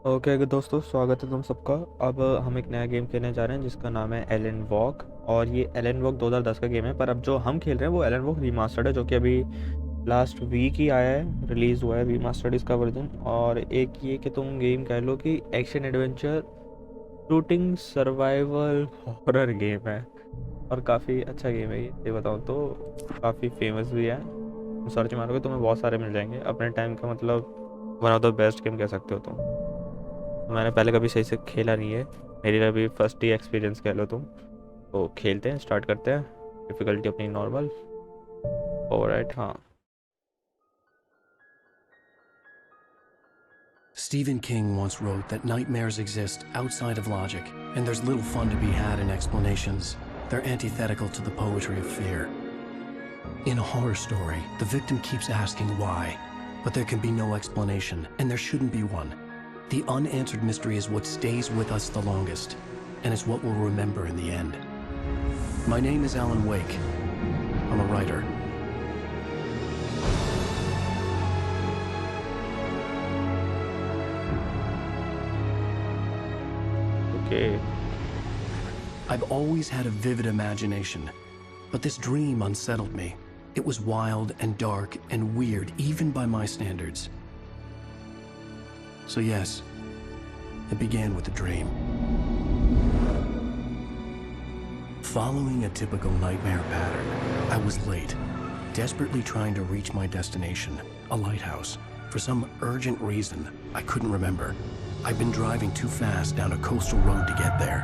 Okay दोस्तों, स्वागत है तुम सबका। अब हम एक नया गेम खेलने जा रहे हैं जिसका नाम है एलन वॉक। और ये एलन वॉक 2010 का गेम है, पर अब जो हम खेल रहे हैं वो एलन वॉक रीमास्टर्ड है, जो कि अभी लास्ट वीक ही आया है, रिलीज़ हुआ है रीमास्टर्ड इसका वर्जन। और एक ये कि तुम गेम कह लो कि action adventure shooting survival horror game है, और काफ़ी अच्छा गेम है ये बताऊँ तो। काफ़ी फेमस भी है, सर्च मारोगे तुम्हें बहुत सारे मिल जाएंगे। अपने टाइम का मतलब one of the best game कह सकते हो तुम। मैंने पहले कभी सही से खेला नहीं है, मेरी अभी फर्स्ट ही एक्सपीरियंस कह लो तुम। तो खेलते हैं, स्टार्ट करते हैं। डिफ़िकल्टी अपनी नॉर्मल। ऑलराइट, हाँ। Stephen King once wrote that nightmares exist outside of logic, and there's little fun to be had in explanations. They're antithetical to the poetry of fear. In a horror story, the victim keeps asking why, but there can be no explanation, and there shouldn't be one. The unanswered mystery is what stays with us the longest, and it's what we'll remember in the end. My name is Alan Wake. I'm a writer. Okay. I've always had a vivid imagination, but this dream unsettled me. It was wild and dark and weird, even by my standards. So yes, it began with a dream. Following a typical nightmare pattern, I was late, desperately trying to reach my destination, a lighthouse. For some urgent reason, I couldn't remember. I'd been driving too fast down a coastal road to get there.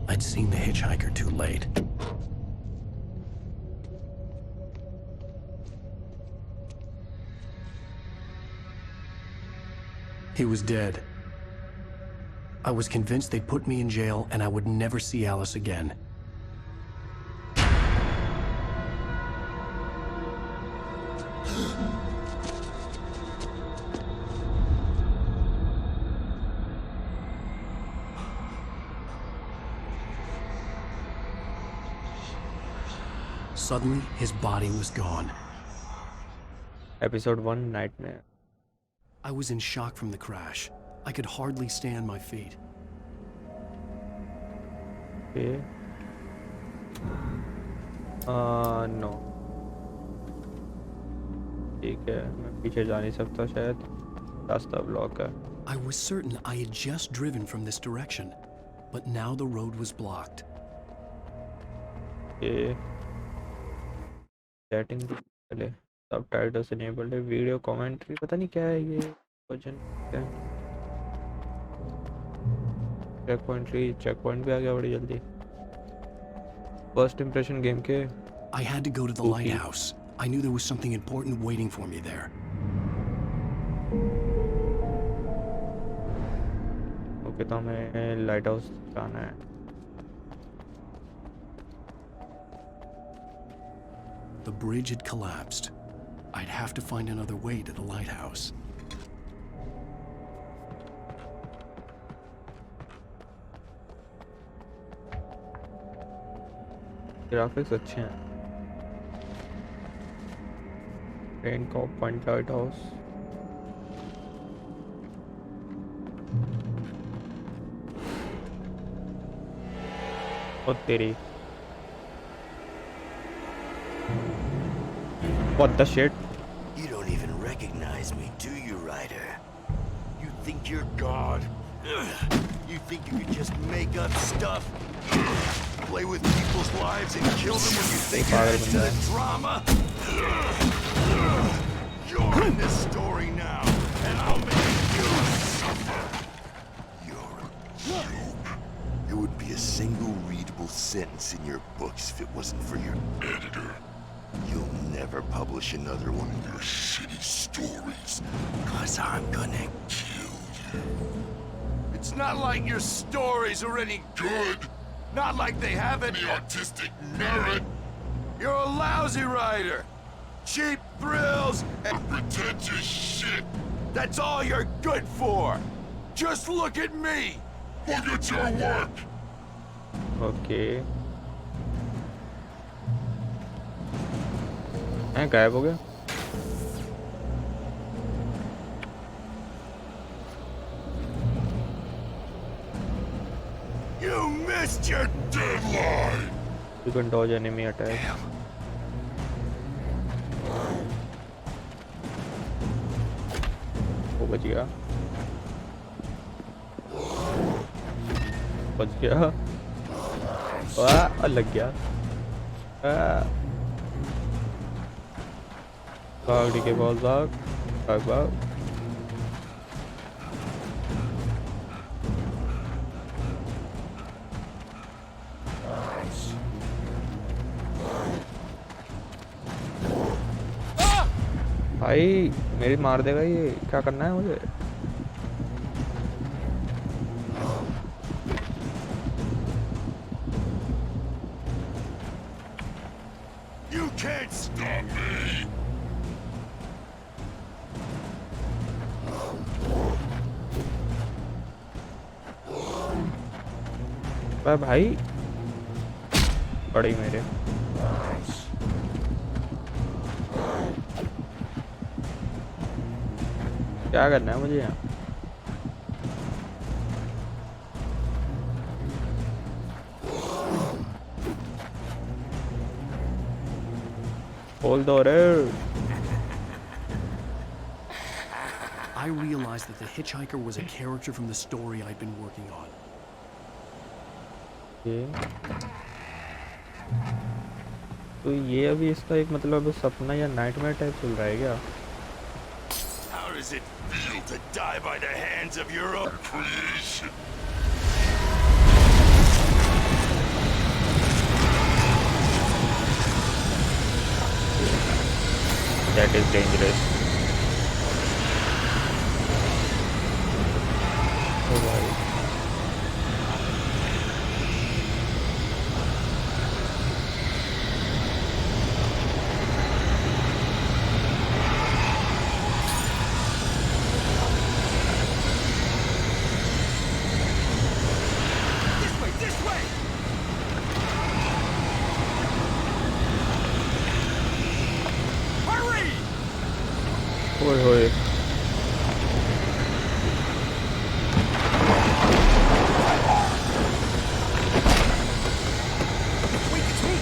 I'd seen the hitchhiker too late. He was dead. I was convinced they'd put me in jail and I would never see Alice again. Suddenly, his body was gone. Episode 1, Nightmare. I was in shock from the crash. I could hardly stay on my feet. Okay. No. ठीक है, मैं पीछे जा नहीं सकता शायद, रास्ता block है। I was certain I had just driven from this direction, but now the road was blocked. Okay. Setting पहले सबटाइटल्स इनेबल्ड है, वीडियो कमेंट्री पता नहीं क्या है ये वर्जन। चेक पॉइंट भी आ गया बड़ी जल्दी। फर्स्ट इंप्रेशन गेम के। I had to go to the lighthouse. I knew there was something important waiting for me there. Okay, तो हमें लाइट हाउस जाना है। The bridge had collapsed. I'd have to find another way to the lighthouse. Graphics अच्छे हैं। Train का point light house. और तेरी what the shit? You don't even recognize me, do you, Ryder? You think you're God? Ugh. You think you could just make up stuff? Play with people's lives and kill them when you think it adds to the drama? You're in this story now, and I'll make you suffer. You're a joke. There would be a single readable sentence in your books if it wasn't for your editor. You'll never publish another one of your shitty stories, 'cause I'm gonna kill you. It's not like your stories are any good. Not like they have any artistic merit. You're a lousy writer. Cheap thrills and pretentious shit. That's all you're good for. Just look at me. Look at your work. Okay. हैं गायब हो गया। You missed your deadline! You can dodge enemy attack. वो बच गया, बच गया। वाह, लग गया। भाग डी के बॉल, भाग भाग भाग। भाई मेरी मार देगा ये, क्या करना है मुझे? You can't stop me! भाई पड़ी मेरे। क्या करना है मुझे यहाँ? खोल दो रे। I realized that the hitchhiker was a character from the story I'd been working on. तो ये अभी इसका एक मतलब सपना या नाइटमेयर टाइप चल रहा है क्या? How does it feel to die by the hands of your own creation? That is dangerous. Oh भाई। ओए होए। Wait, it's me!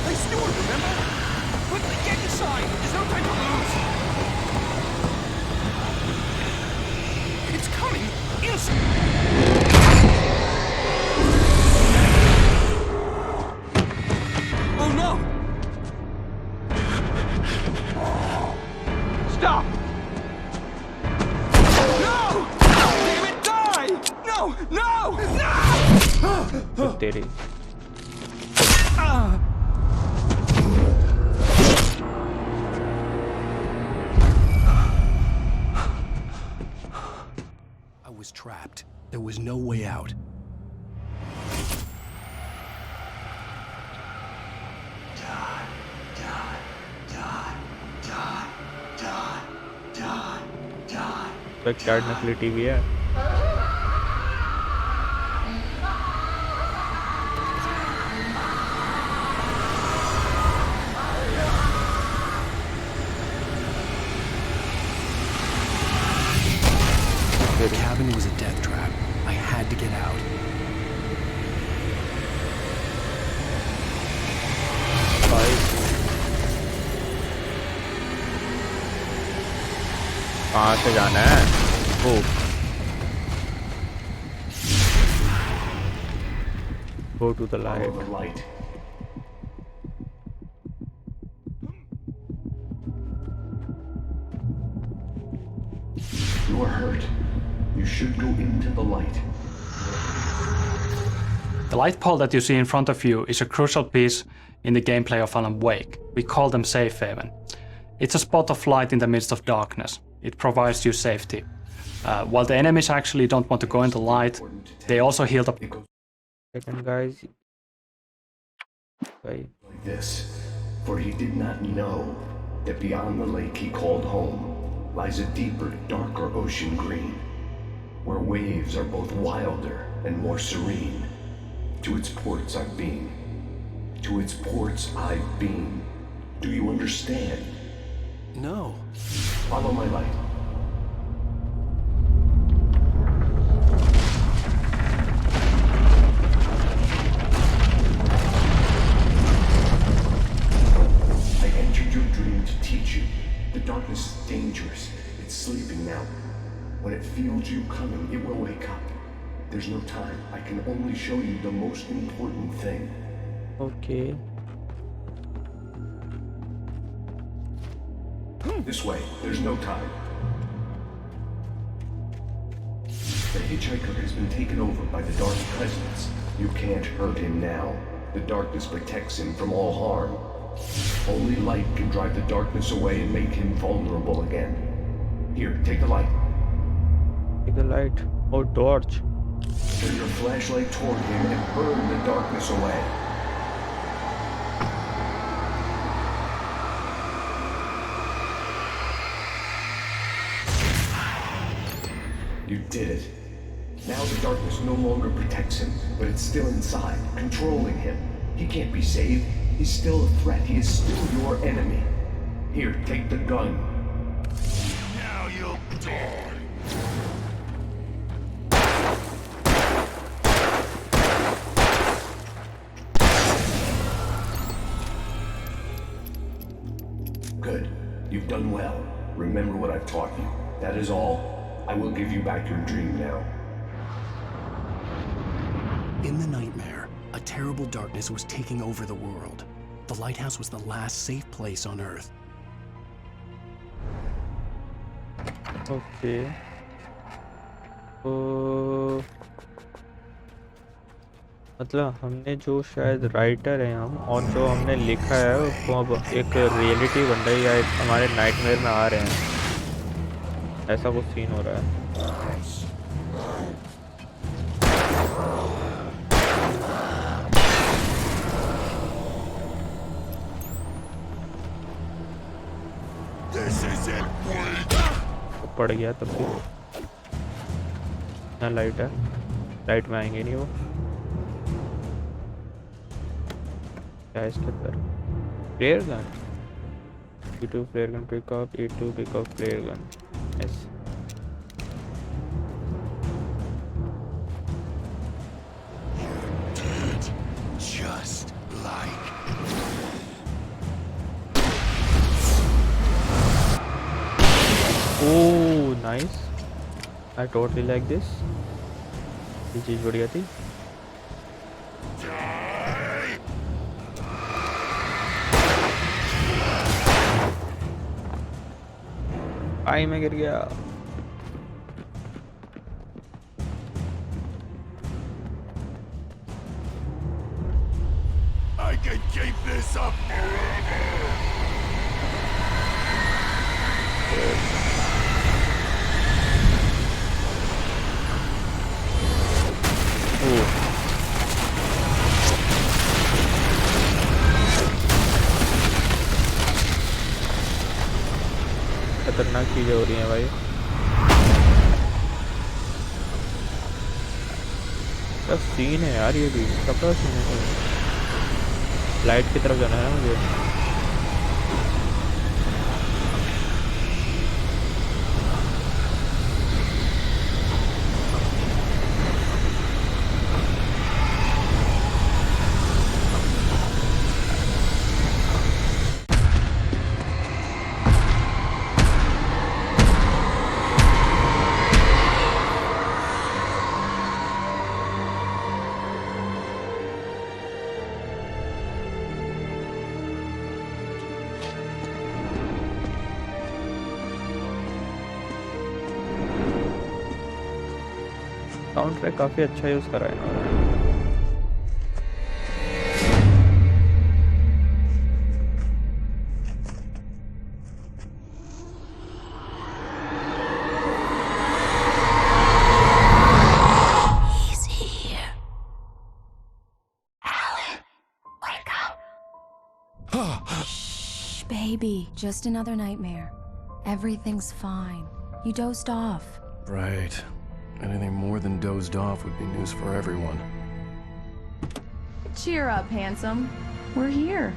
Hey, Stewart, remember? Quickly, get inside! There's no time to lose! It's coming! Oh no! Stop! No! Damn it, die! No! No! No! तेरी I was trapped. There was no way out. Backyard नकली TV है। The cabin was a death trap. I had to get out. कहाँ से जाना है? ओ go to the light. Follow the light. You are hurt. You should go into the light. The light pole that you see in front of you is a crucial piece in the gameplay of Alan Wake. We call them safe haven. It's a spot of light in the midst of darkness. It provides you safety. While the enemies actually don't want to go into light, they also heal the... Second guys. Bye. Like this, for he did not know that beyond the lake he called home lies a deeper, darker ocean green, where waves are both wilder and more serene. To its ports I've been. To its ports I've been. Do you understand? No. Follow my light. I entered your dream to teach you. The darkness is dangerous. It's sleeping now. When it feels you coming, it will wake up. There's no time. I can only show you the most important thing. Okay. This way. There's no time. The hitchhiker has been taken over by the dark presence. You can't hurt him now. The darkness protects him from all harm. Only light can drive the darkness away and make him vulnerable again. Here, take the light. Take the light. Oh, torch. Turn your flashlight toward him and burn the darkness away. You did it. Now the darkness no longer protects him, but it's still inside, controlling him. He can't be saved. He's still a threat. He is still your enemy. Here, take the gun. Now you'll die. Good. You've done well. Remember what I've taught you. That is all. I will give you back your dream now. In the nightmare, a terrible darkness was taking over the world. The lighthouse was the last safe place on Earth. Okay. तो मतलब हमने जो शायद writer हैं हम और जो हमने लिखा है उसको अब एक रियलिटी बन रही है या हमारे नाइटमेयर में आ रहे हैं, ऐसा कुछ सीन हो रहा है। This isn't Wake. पड़ गया तब भी ना लाइट है, लाइट में आएंगे नहीं वो। क्या है इसके अंदर? Flare gun, E2 flare gun pickup, E2 pickup flare gun. Yes, Just like. Oh nice, I totally like this. ये चीज़ बढ़िया थी। आई में गिर गया। I can keep this up forever. ओह खतरनाक चीजें हो रही हैं भाई। क्या सीन है यार, ये भी तगड़ा सीन है। लाइट की तरफ जाना है मुझे। साउंड ट्रैक काफ़ी अच्छा यूज़ करा है इन्होंने। He's here. Alan, wake up. Shh, baby. Just another nightmare. Everything's fine. You dozed off. Right. Anything more than dozed off would be news for everyone. Cheer up, handsome. We're here.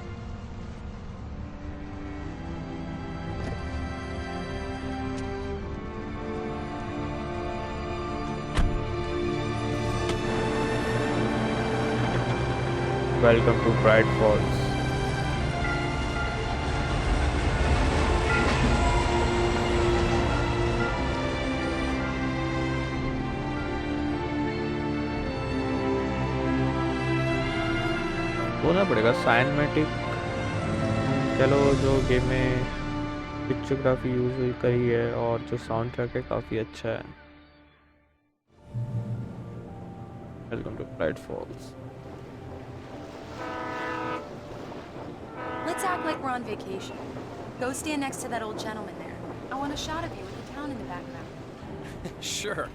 Welcome to Bright Falls. बोलना पड़ेगा साइनेमेटिक, चलो जो game में पिक्चोग्राफी use करी है और जो sound track है काफ़ी अच्छा है। Welcome to Bright Falls. Let's act like we're on vacation. Go stand next to that old gentleman there. I want a shot of you with the town in the background. Sure.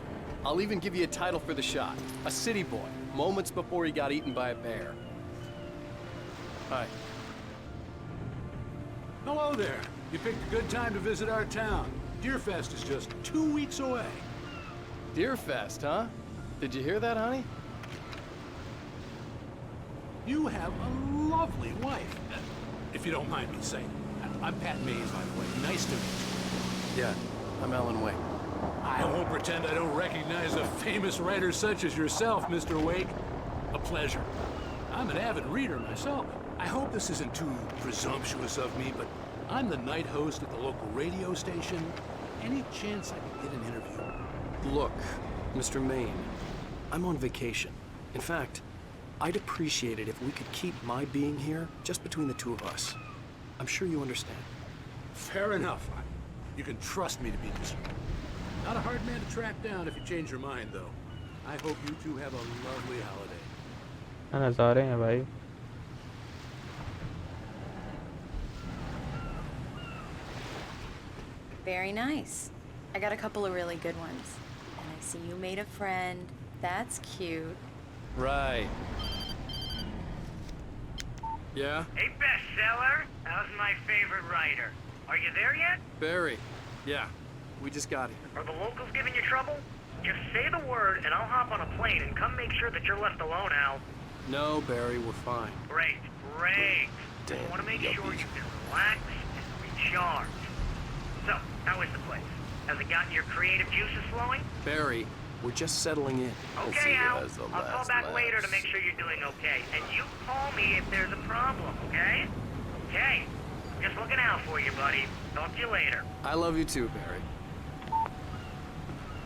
I'll even give you a title for the shot. A city boy, moments before he got eaten by a bear. Hi. Hello there. You picked a good time to visit our town. Deerfest is just 2 weeks away. Deerfest, huh? Did you hear that, honey? You have a lovely wife. If you don't mind me saying. I'm Pat Mays, by the way. Nice to meet you. Yeah, I'm Alan Wake. I won't pretend I don't recognize a famous writer such as yourself, Mr. Wake. A pleasure. I'm an avid reader myself. I hope this isn't too presumptuous of me, but I'm the night host at the local radio station. Any chance I could get an interview? Look, Mr. Maine, I'm on vacation. In fact, I'd appreciate it if we could keep my being here just between the two of us. I'm sure you understand. Fair enough. You can trust me to be discreet. Not a hard man to track down if you change your mind, though. I hope you two have a lovely holiday. नज़ारे हैं भाई। Very nice. I got a couple of really good ones. And I see you made a friend. That's cute. Right. Yeah? Hey, bestseller. How's my favorite writer? Are you there yet? Barry. Yeah, we just got here. Are the locals giving you trouble? Just say the word and I'll hop on a plane and come make sure that you're left alone, Al. No, Barry, we're fine. Great, great. Damn, I want to make yuppie. sure you can relax and recharge. So, how is the place? Has it gotten your creative juices flowing? Barry, we're just settling in. Okay, Al. I'll call back later to make sure you're doing okay. And you call me if there's a problem, okay? Okay. Just looking out for you, buddy. Talk to you later. I love you too, Barry.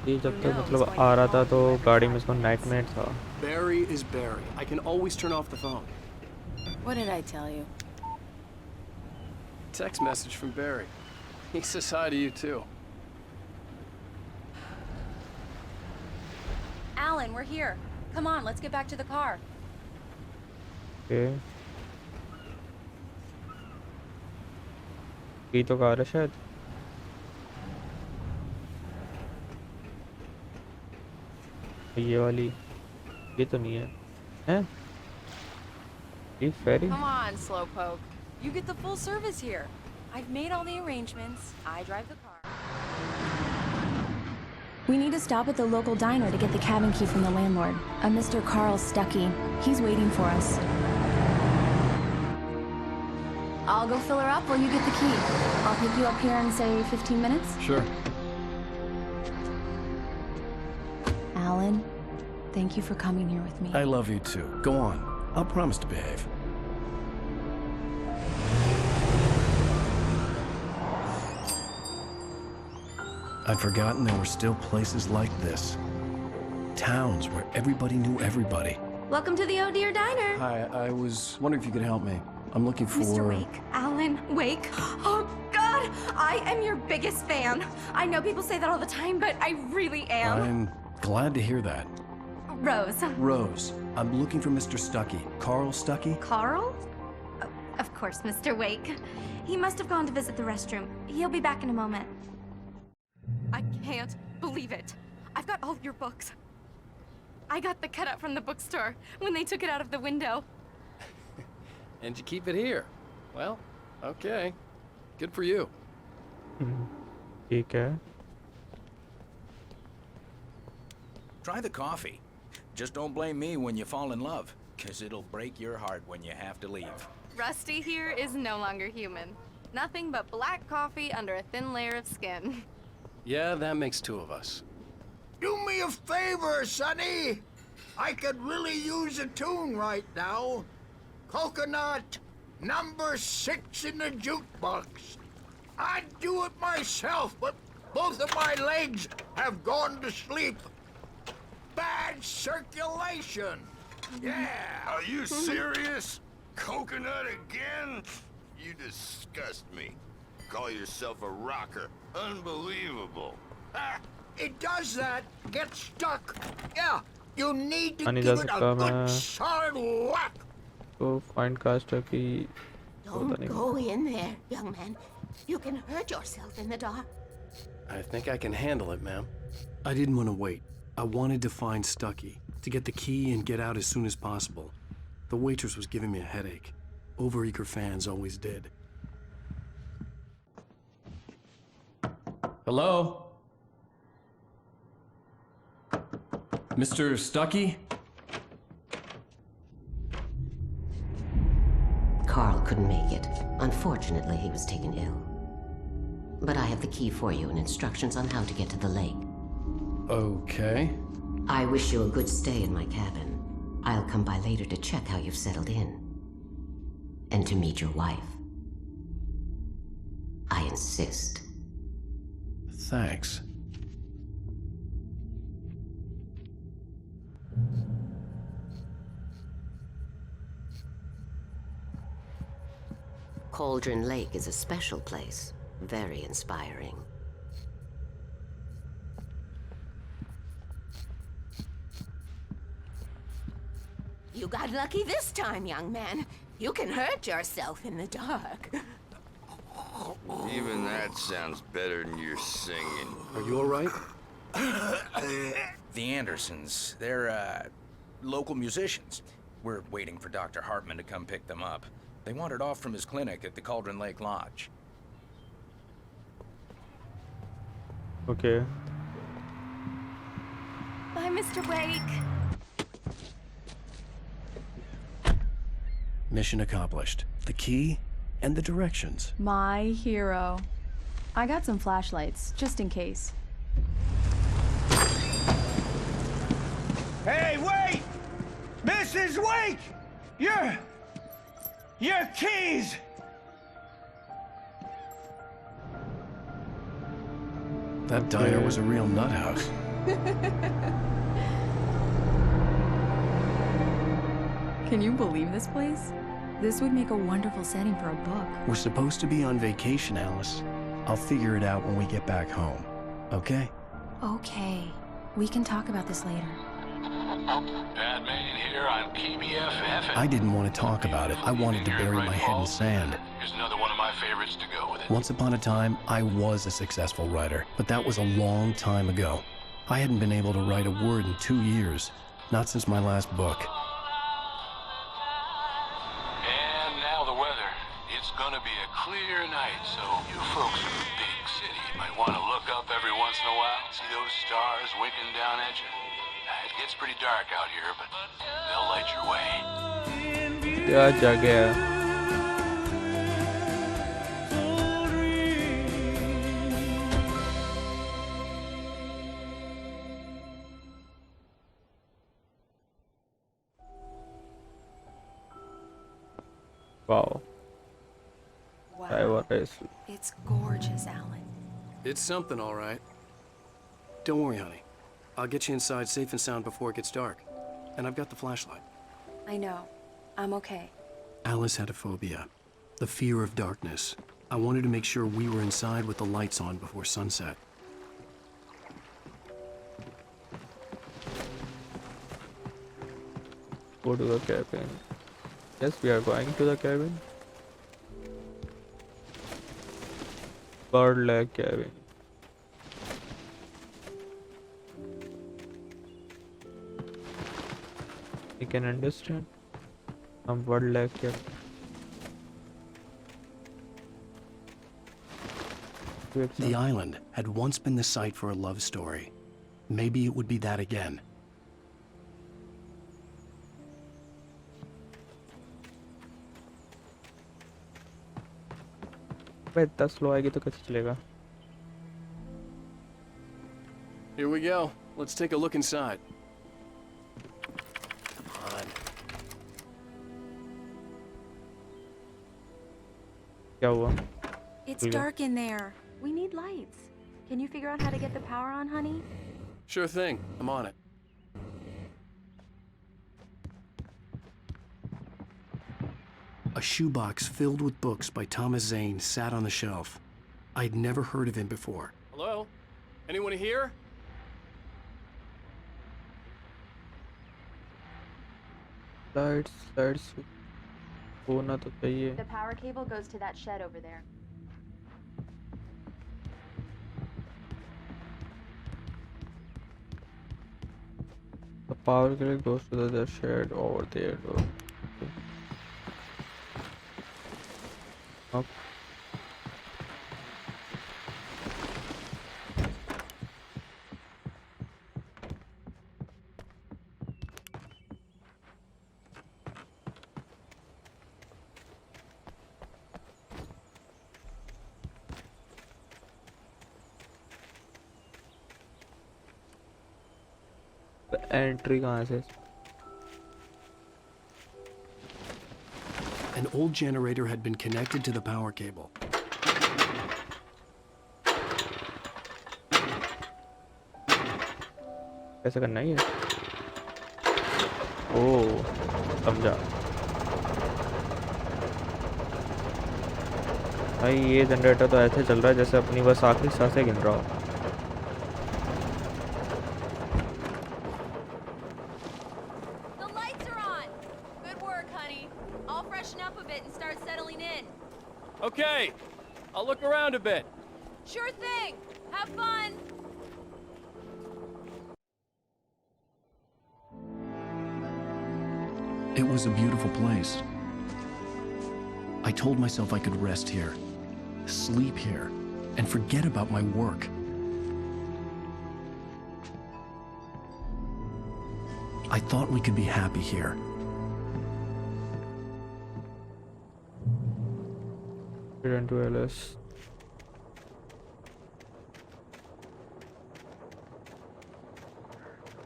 ये जब तक मतलब आ रहा था तो गाड़ी में इसको नाइटमेयर था। Barry is Barry. I can always turn off the phone. What did I tell you? Text message from Barry. He says hi to you too. Alan, we're here. Come on, let's get back to the car. Okay. ये तो car है शायद। ये वाली ये तो नहीं है हैं? ये ferry? Come on, Slowpoke. You get the full service here. I've made all the arrangements. I drive the car. We need to stop at the local diner to get the cabin key from the landlord, a Mr. Carl Stuckey. He's waiting for us. I'll go fill her up while you get the key. I'll pick you up here in, say, 15 minutes. Sure. Alan, thank you for coming here with me. I love you too. Go on. I'll promise to behave. I'd forgotten there were still places like this. Towns where everybody knew everybody. Welcome to the Oh Dear Diner. Hi, I was wondering if you could help me. I'm looking for... Mr. Wake. Alan Wake. Oh, God! I am your biggest fan. I know people say that all the time, but I really am. I'm glad to hear that. Rose. Rose, I'm looking for Mr. Stuckey. Carl Stuckey? Carl? Oh, of course, Mr. Wake. He must have gone to visit the restroom. He'll be back in a moment. I can't believe it. I've got all your books. I got the cutout from the bookstore when they took it out of the window. And you keep it here. Well, okay. Good for you. ठीक है। Try the coffee. Just don't blame me when you fall in love, 'cause it'll break your heart when you have to leave. Rusty here is no longer human. Nothing but black coffee under a thin layer of skin. Yeah, that makes two of us. Do me a favor, Sonny. I could really use a tune right now. coconut. Number 6 in the jukebox. I'd do it myself, but both of my legs have gone to sleep. Bad circulation. Yeah. Are you serious? Coconut again? You disgust me. Call yourself a rocker. Unbelievable. Ah, it does that. Get stuck. Yeah, you need to नहीं give जा it सकता a good मैं solid whack. तो find caster की पता Don't नहीं go in there, young man. You can hurt yourself in the dark. I think I can handle it, ma'am. I didn't want to wait. I wanted to find Stucky, to get the key and get out as soon as possible. The waitress was giving me a headache. Overeager fans always did. Hello? Mr. Stucky? Carl couldn't make it. Unfortunately, he was taken ill. But I have the key for you and instructions on how to get to the lake. Okay. I wish you a good stay in my cabin. I'll come by later to check how you've settled in. And to meet your wife. I insist. Thanks. Cauldron Lake is a special place. Very inspiring. You got lucky this time, young man. You can hurt yourself in the dark. Even that sounds better than your singing. Are you all right? The Andersons, they're, local musicians. We're waiting for Dr. Hartman to come pick them up. They wandered off from his clinic at the Cauldron Lake Lodge. Okay. Bye, Mr. Wake. Mission accomplished. The key and the directions. My hero. I got some flashlights, just in case. Hey, wait! Mrs. Wake! Your keys! That diner was a real nut house. Can you believe this place? This would make a wonderful setting for a book. We're supposed to be on vacation, Alice. I'll figure it out when we get back home. Okay? Okay. We can talk about this later. Batman here on KBFF. I didn't want to talk about it. I wanted to bury my head in sand. Here's another one of my favorites to go with it. Once upon a time, I was a successful writer, but that was a long time ago. I hadn't been able to write a word in 2 years. Not since my last book. And now the weather. It's gonna be a clear night, so you folks in the big city might want to look up every once in a while, see those stars winking down at you. It gets pretty dark out here, but they'll light your way. क्या जगह है Wow. Wow. It's gorgeous, Alan. It's something, all right. Don't worry, honey. I'll get you inside safe and sound before it gets dark. And I've got the flashlight. I know. I'm okay. Alice had a phobia. The fear of darkness. I wanted to make sure we were inside with the lights on before sunset. Go to the cabin. Yes, we are going to the cabin. Bird leg cabin. You can understand. Bird leg cabin. The island had once been the site for a love story. Maybe it would be that again. Wait, इतना slow आएगी तो कैसे चलेगा? Here we go. Let's take a look inside. Come on. क्या हुआ? It's dark in there. We need lights. Can you figure out how to get the power on, honey? Sure thing. I'm on it. A shoebox filled with books by Thomas Zane sat on the shelf. I'd never heard of him before. Hello? Anyone here? Lights होना तो चाहिए. The power cable goes to that shed over there. The power cable goes to the shed over there. Okay. Entry कहाँ से? An old generator had been connected to the power cable. कैसे करना है ये? ओह, समझा. भाई ये जनरेटर तो ऐसे चल रहा है जैसे अपनी बस आखिरी सांसें गिन रहा हो. Okay, I'll look around a bit. Sure thing. Have fun. It was a beautiful place. I told myself I could rest here, sleep here, and forget about my work. I thought we could be happy here. Return to Alice.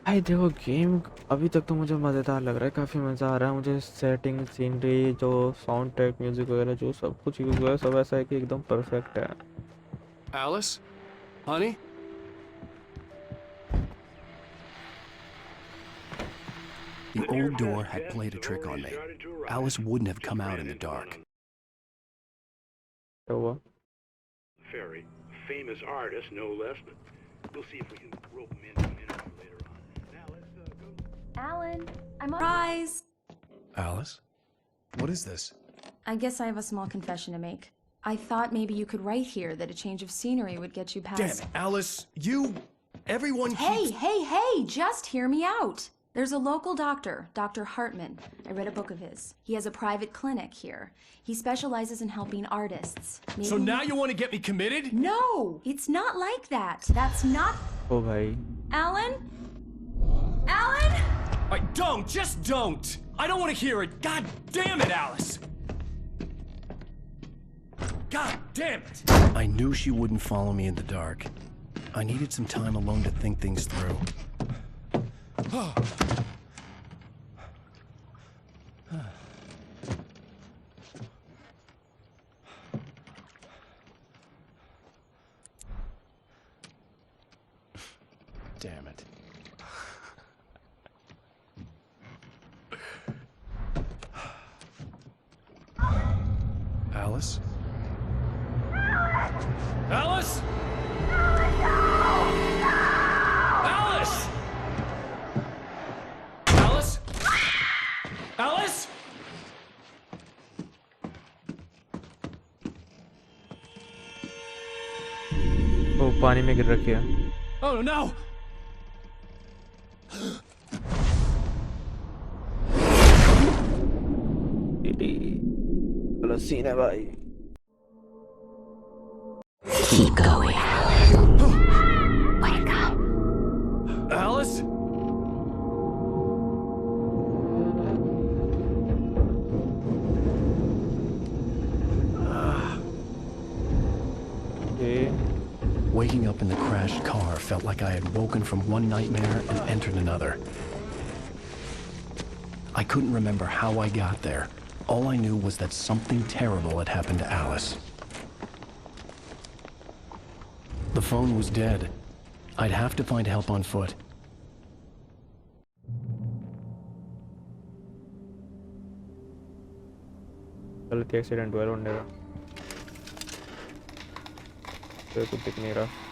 भाई देखो game अभी तक तो मुझे मज़ेदार लग रहा है, काफ़ी मज़ा आ रहा है मुझे. सेटिंग, सीनरी, जो साउंड ट्रैक, म्यूजिक वगैरह जो सब कुछ यूज़ हुआ है सब ऐसा है कि एकदम परफेक्ट है. Alice? Honey? The old door had played a trick on me. Alice wouldn't have come out in the dark. Very famous artist, no less, but we'll see if we can rope him into an interview later on. Now let's go. Alan, I'm on. Rise! Alice? What is this? I guess I have a small confession to make. I thought maybe you could write here that a change of scenery would get you past... Damn it, Alice! Everyone keeps... Hey! Just hear me out! There's a local doctor, Dr. Hartman. I read a book of his. He has a private clinic here. He specializes in helping artists. Maybe... So now you want to get me committed? No! It's not like that. That's not... Oh, bhai. Alan? Alan? Don't! Just don't! I don't want to hear it! God damn it, Alice! God damn it! I knew she wouldn't follow me in the dark. I needed some time alone to think things through. Damn it. Alice? Alice? Alice! Alice? Alice? वो पानी में गिर रखी है. Oh no! चलो scene है भाई. Keep going. Wake up. Alice? Waking up in the crashed car felt like I had woken from one nightmare and entered another. I couldn't remember how I got there, All I knew was that something terrible had happened to Alice. The phone was dead. I'd have to find help on foot. गलती accident हुआ रोने का तो कुछ दिख नहीं रहा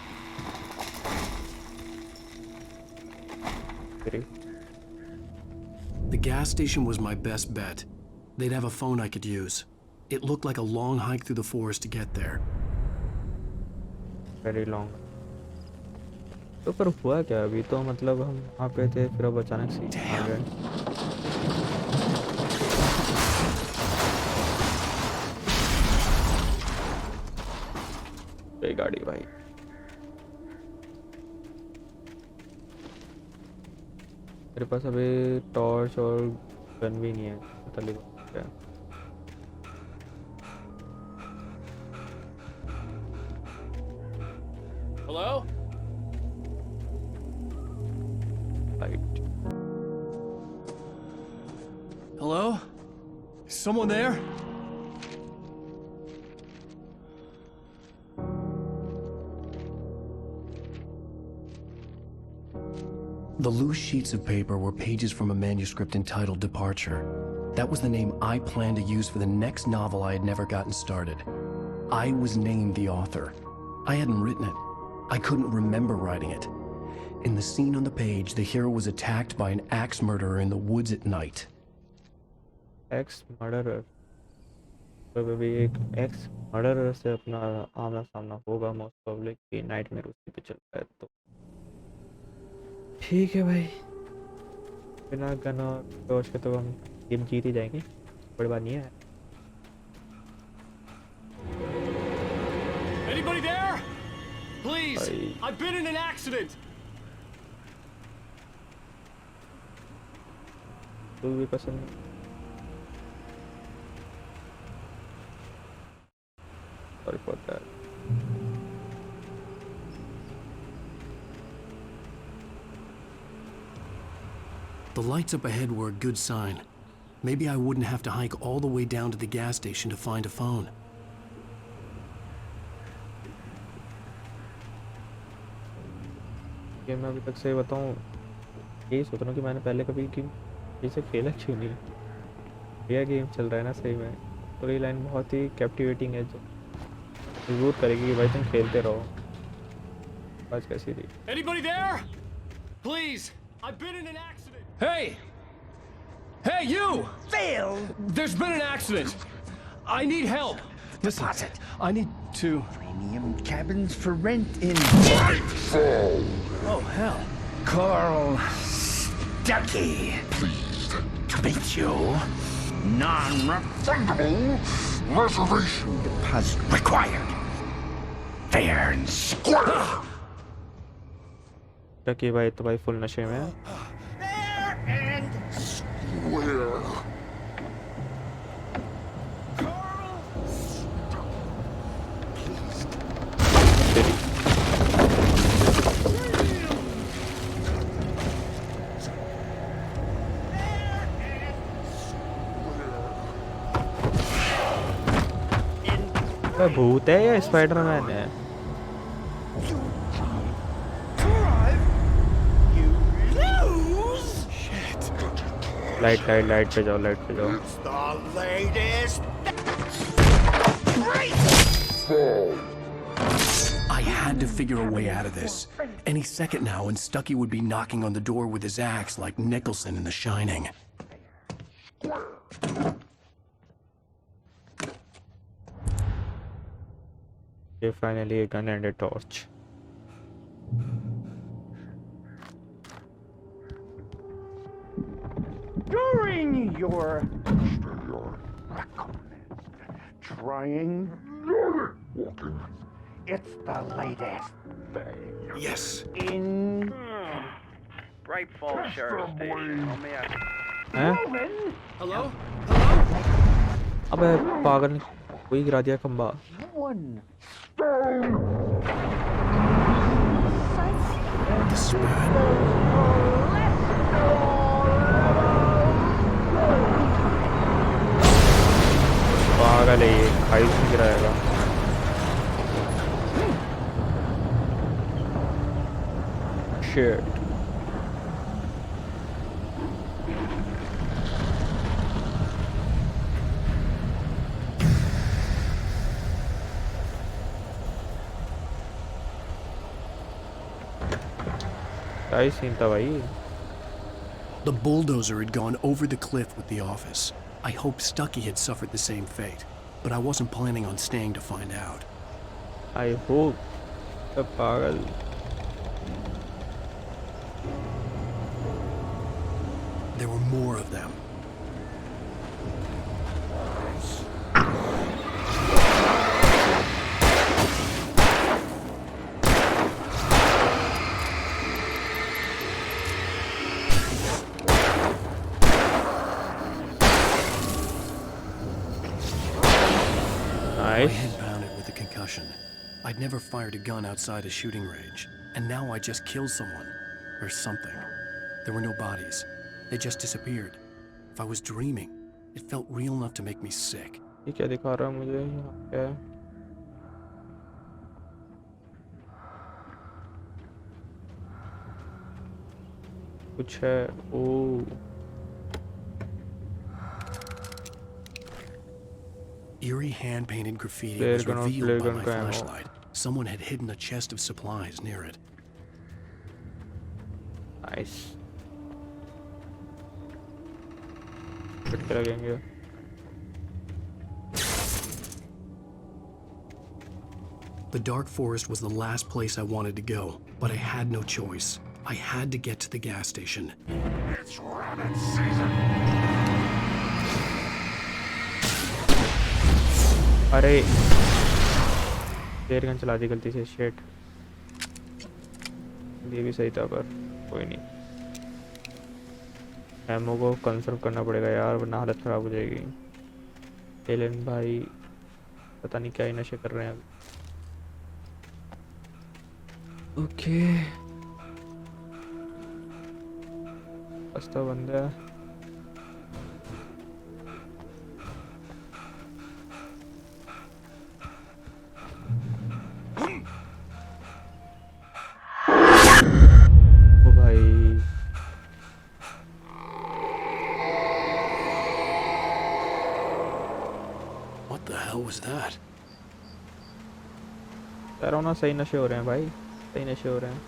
The gas station was my best bet. They'd have a phone I could use. It looked like a long hike through the forest to get there. Very long. तो पर हुआ क्या अभी तो मतलब हम वहाँ पे थे फिर अब अचानक से आ गए गाड़ी भाई मेरे पास अभी टॉर्च और गन भी नहीं है पता नहीं क्या Hello? Right. Hello? Is someone there? The loose sheets of paper were pages from a manuscript entitled Departure. That was the name I planned to use for the next novel I had never gotten started. I was named the author. I hadn't written it. I couldn't remember writing it. In the scene on the page, the hero was attacked by an axe murderer in the woods at night. Axe murderer? तो अभी एक axe murderer से अपना आमना सामना होगा most probably कि nightmare उसकी पे चल रहा है तो ठीक है भाई बिना गन और टॉर्च के तो हम गेम जीत ही जाएंगे बड़ी बात नहीं है Anybody there? Please, I've been in an accident. तो भी पसंद Sorry for that. The lights up ahead were a good sign. Maybe I wouldn't have to hike all the way down to the gas station to find a phone. ये मैं अभी तक से बताऊं यही सोच रहा हूँ कि मैंने पहले कभी गेम इसे खेला क्यों नहीं यह गेम चल रहा है ना सही में स्टोरी लाइन बहुत ही कैप्टिवेटिंग है जो मजबूर करेगी कि भाई तुम खेलते रहो आज कैसी थी Anybody there? Please, I've been in an accident. Hey! Hey, you! Phil! There's been an accident. I need help. Listen, I need to... Premium cabins for rent in... Nightfall! Oh, hell. Carl Stucky. Pleased to meet you. Non-refundable reservation deposit required. Fair and square. टकी भाई तो भाई full नशे में Fair and square. भूत है या Spiderman है light पे जाओ I had to figure a way out of this. Any second now and Stucky would be knocking on the door with his axe like Nicholson in The Shining. Finally a gun and a torch. During your trying walking, it's the latest thing. Yes. In Bright Falls Sheriff Station. Call me out. Hello? अबे पागल ने कोई गिरा दिया खंबा one stone. पागल है ये, खाई में गिराएगा। शिट। क्या ही सीन था भाई। The bulldozer had gone over the cliff with the office. I hoped Stucky had suffered the same fate, but I wasn't planning on staying to find out. I hope. The पागल। There were more of them. My head pounded with a concussion. I'd never fired a gun outside a shooting range, and now I just killed someone. Or something. There were no bodies. They just disappeared. If I was dreaming, it felt real enough to make me sick. ये क्या दिखा रहा है मुझे? यहाँ क्या है? कुछ है। ओह। Eerie hand-painted graffiti was revealed by my flashlight. Someone had hidden a chest of supplies near it. Nice. कितने लगेंगे? The dark forest was the last place I wanted to go, but I had no choice. I had to get to the gas station. It's rabbit season. अरे air gun चला दी गलती से। शेट, ये भी सही था पर कोई नहीं। एमओ को कंसर्व करना पड़ेगा यार, वरना हालत ख़राब हो जाएगी। एलन भाई पता नहीं क्या ही नशे कर रहे हैं अभी। ओके, रास्ता बंद है। Was that? ना सही नशे हो रहे हैं भाई, सही नशे हो रहे हैं।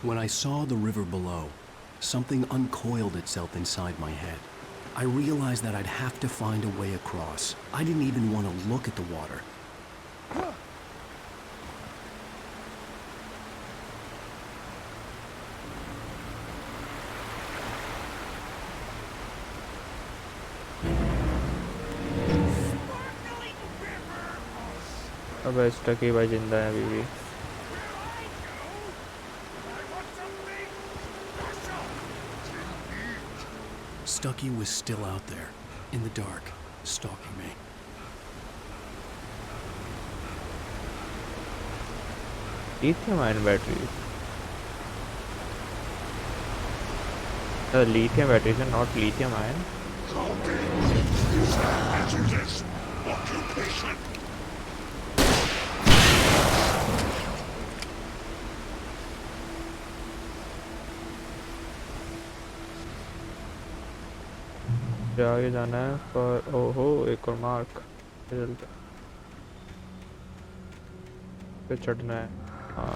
When I saw the river below, something uncoiled itself inside my head. I realized that I'd have to find a way across. I didn't even want to look at the water. अब स्टकी भाई जिंदा है अभी भी। Stucky was still out there, in the dark, stalking me. Lithium-ion battery. The lithium batteries are not lithium-ion. Occupation. आगे जाना है पर ओहो एक और मार्क पे चढ़ना है। हाँ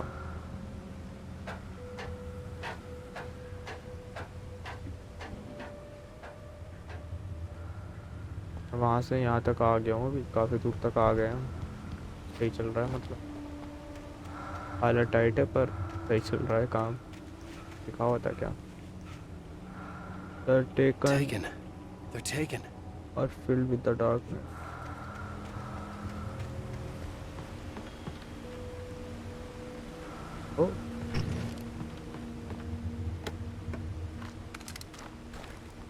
वहाँ से यहाँ तक आ गया हूँ, अभी काफ़ी दूर तक आ गए हैं। सही चल रहा है, मतलब हालत टाइट है पर सही चल रहा है काम। लिखा हुआ था क्या? They're taken. Or filled with the darkness. Oh.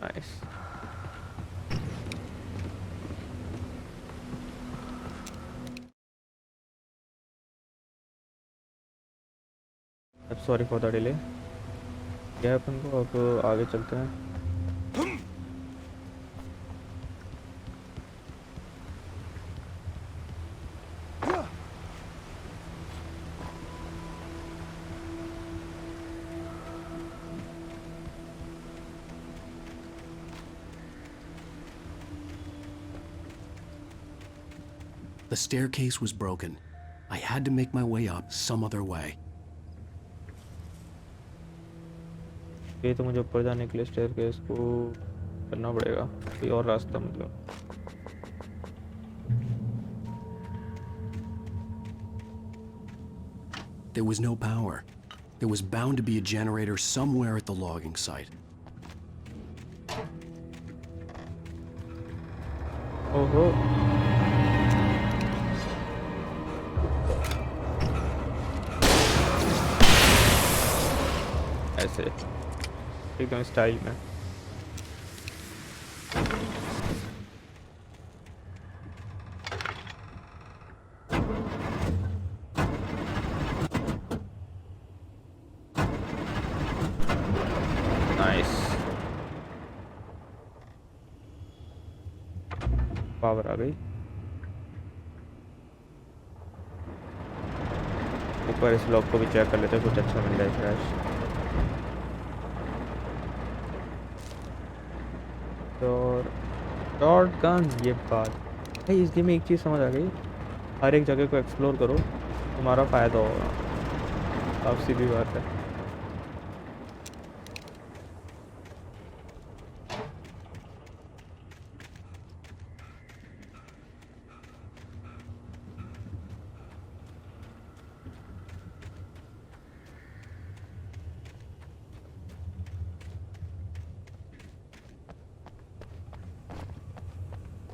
Nice. I'm sorry for the delay. क्या अपन को अब आगे चलते हैं। The staircase was broken. I had to make my way up some other way. ये तो मुझे ऊपर जाने के लिए स्टेयरकेस को करना पड़ेगा, कोई और रास्ता मतलब। There was no power. There was bound to be a generator somewhere at the logging site. ओहो, ऐसे एकदम स्टाइल में। नाइस, पावर आ गई। ऊपर इस ब्लॉक को भी चेक कर लेते हैं, कुछ अच्छा मिल जाए क्रैश। और डॉट गन, ये बात भाई इस गेम में एक चीज़ समझ आ गई, हर एक जगह को एक्सप्लोर करो, तुम्हारा फ़ायदा होगा। अब सीधी बात है।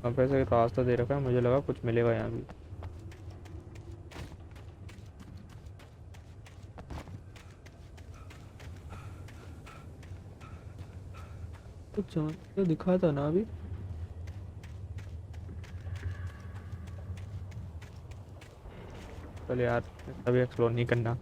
अब ऐसे रास्ता दे रखा है, मुझे लगा कुछ मिलेगा यहाँ भी। कुछ तो दिखा था ना अभी। चल यार, अभी एक्सप्लोर नहीं करना।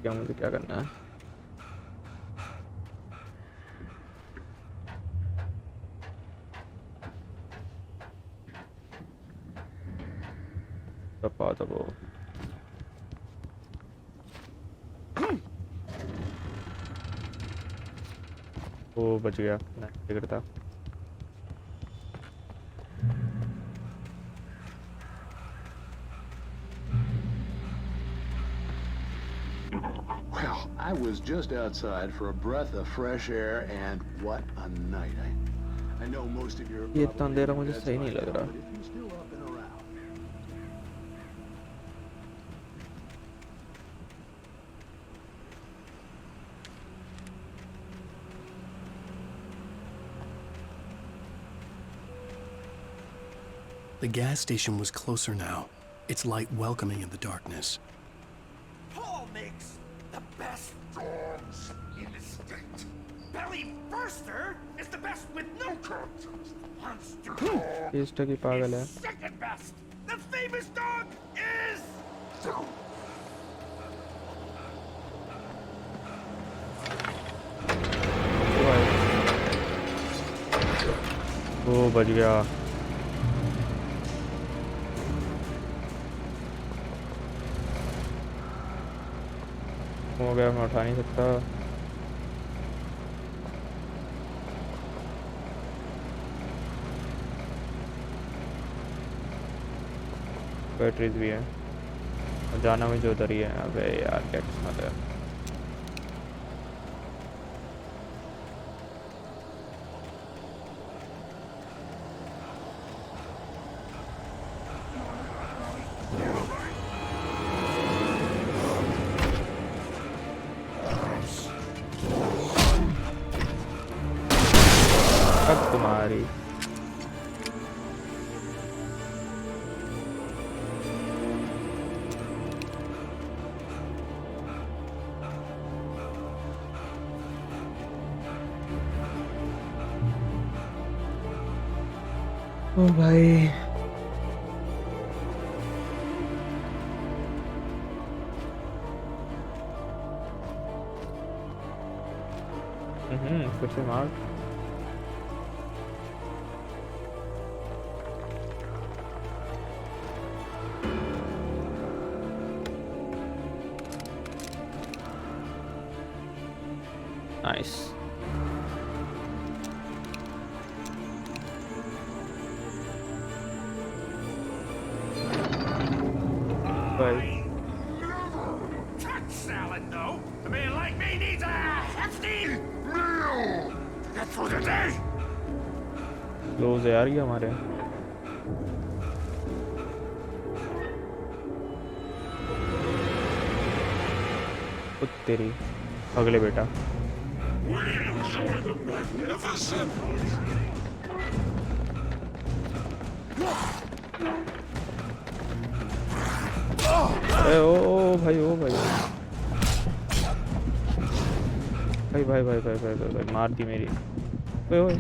क्या मुझे क्या करना है? तो वो बच गया, नहीं बिगड़ता। I was just outside for a breath of fresh air, and what a night! I know most of you are ये इतना अंधेरा मुझे सही नहीं लग रहा। The gas station was closer now, its light welcoming in the darkness. Paul makes the best dogs in the state. Belly Burster is the best with no contest. Monster dog इस टकी पागल है। is second best. The famous dog is... वो बच गया। हो गया, मैं उठा नहीं सकता। बैटरीज भी है और जाना मुझे उधर ही है। अबे यार क्या किस्मत है। तुम्हारी ओ भाई फिर से मार। नाइस। भाई Touch salad, though. A man like me needs a hefty meal to get through the day. Close है यार ये हमारे। ओ तेरी अगले बेटा। ओ भाई ओ भाई भाई भाई भाई भाई भाई भाई, भाई मार दी मेरी। ओए ओए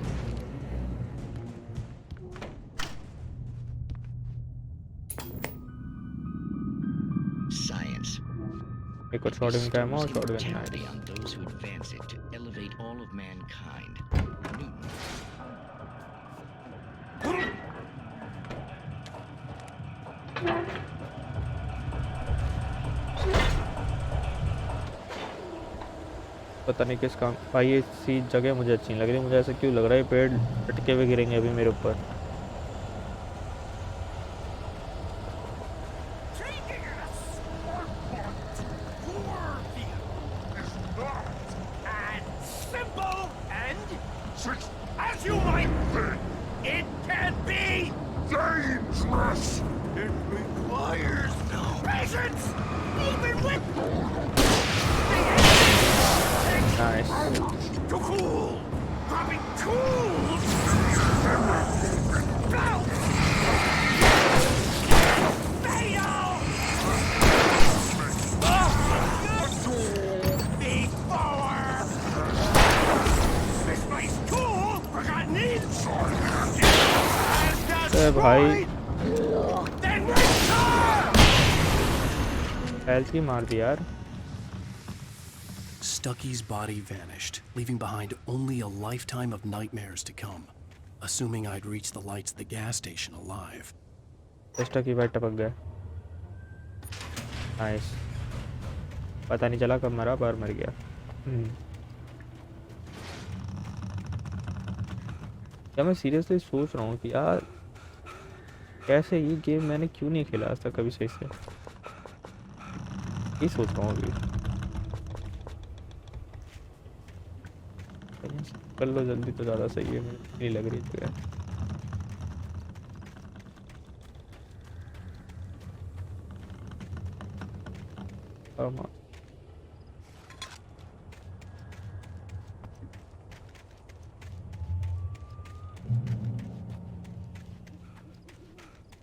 Science. एक और शॉटगन का एमो और shotgun Brutality nice. on those who advance it to elevate all of mankind. Newton. पता नहीं किस काम भाई, ये सी जगह मुझे अच्छी नहीं लग रही। मुझे ऐसा क्यों लग रहा है पेड़ लटके हुए गिरेंगे अभी मेरे ऊपर। Simple and, as you might think, it can be dangerous. It requires no patience, even with nice. to fool. Dropping tools. Bounce. Fatal. Before. Misplaced tool. Forgotten inside. अरे भाई Then return. हेल्थ ही मार दी यार। Stucky's body vanished, leaving behind only a lifetime of nightmares to come. Assuming I'd reached the lights of the gas station alive. स्टकी भाई टपक गया। Nice. पता नहीं चला कब मरा पर मर गया। क्या मैं सीरियसली सोच रहा हूँ कि यार कैसे ये गेम मैंने क्यों नहीं खेला आज तक कभी सही से। ये सोच रहा हूँ अभी। कर लो जल्दी तो ज़्यादा सही है, मुझे नहीं लग रही जगह।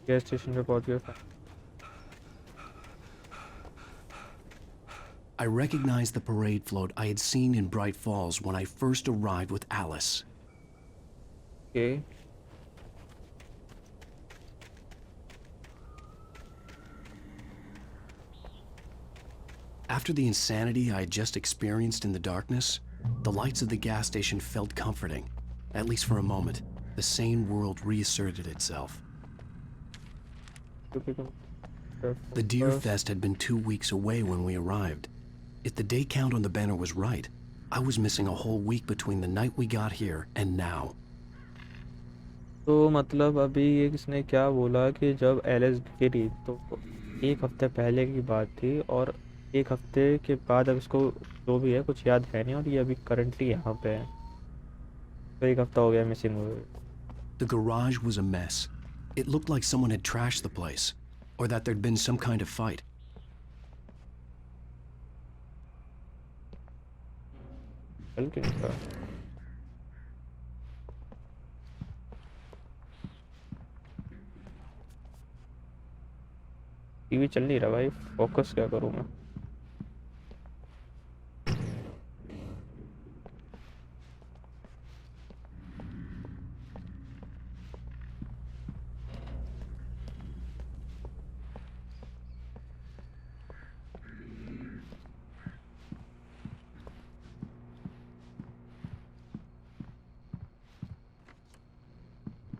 गैस स्टेशन पे पहुंच गया। I recognized the parade float I had seen in Bright Falls when I first arrived with Alice. Okay. After the insanity I had just experienced in the darkness, the lights of the gas station felt comforting. At least for a moment, the sane world reasserted itself. The Deer Fest had been 2 weeks away when we arrived. If the day count on the banner was right, I was missing a whole week between the night we got here and now. तो मतलब अभी ये किसने क्या बोला कि जब Alice गिरी तो 1 हफ्ते पहले की बात थी और 1 हफ्ते के बाद अब इसको जो भी है कुछ याद है नहीं और ये अभी करंटली यहाँ पे है। तो 1 हफ्ता हो गया मिसिंग हुए। The garage was a mess. It looked like someone had trashed the place, or that there'd been some kind of fight. TV चल नहीं रहा भाई, फोकस क्या करूँ मैं।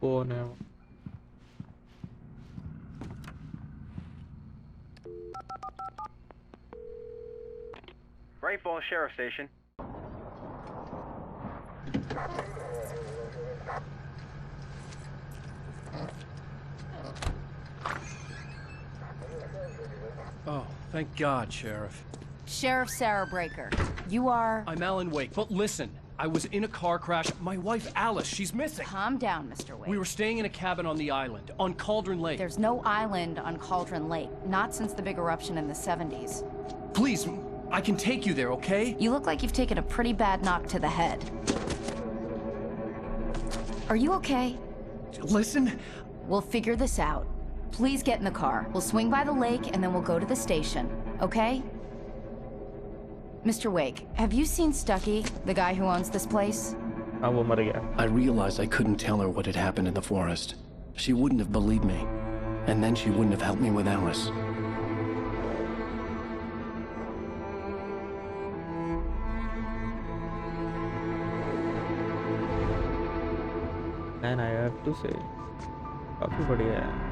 कौन है? Great Falls Sheriff Station. Oh, thank God, Sheriff. Sheriff Sarah Breaker. You are... I'm Alan Wake, but listen. I was in a car crash. My wife, Alice, she's missing. Calm down, Mr. Wake. We were staying in a cabin on the island, on Cauldron Lake. There's no island on Cauldron Lake. Not since the big eruption in the 70s. Please, I can take you there, okay? You look like you've taken a pretty bad knock to the head. Are you okay? Listen. We'll figure this out. Please get in the car. We'll swing by the lake and then we'll go to the station, okay? Mr. Wake, have you seen Stucky, the guy who owns this place? I realized I couldn't tell her what had happened in the forest. She wouldn't have believed me. And then she wouldn't have helped me with Alice. And I have to say, काफी बढ़िया है.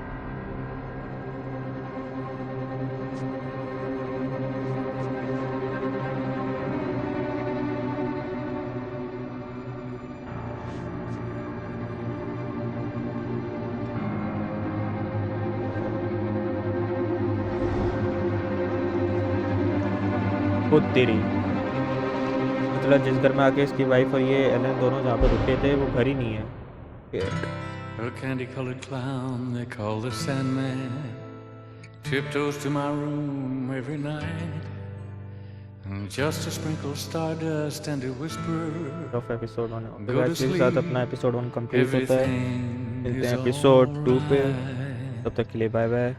वो तेरी मतलब जिस घर में आके इसकी वाइफ और ये एलन दोनों जहाँ पे रुके थे वो घर ही नहीं है. A candy-colored clown they call the Sandman tiptoes to my room every night, and just to sprinkle stardust and to whisper. Of episode 1 तो गाइस के साथ अपना एपिसोड 1 कंप्लीट होता है. मिलते हैं एपिसोड 2 पे. तब तक के लिए बाय बाय.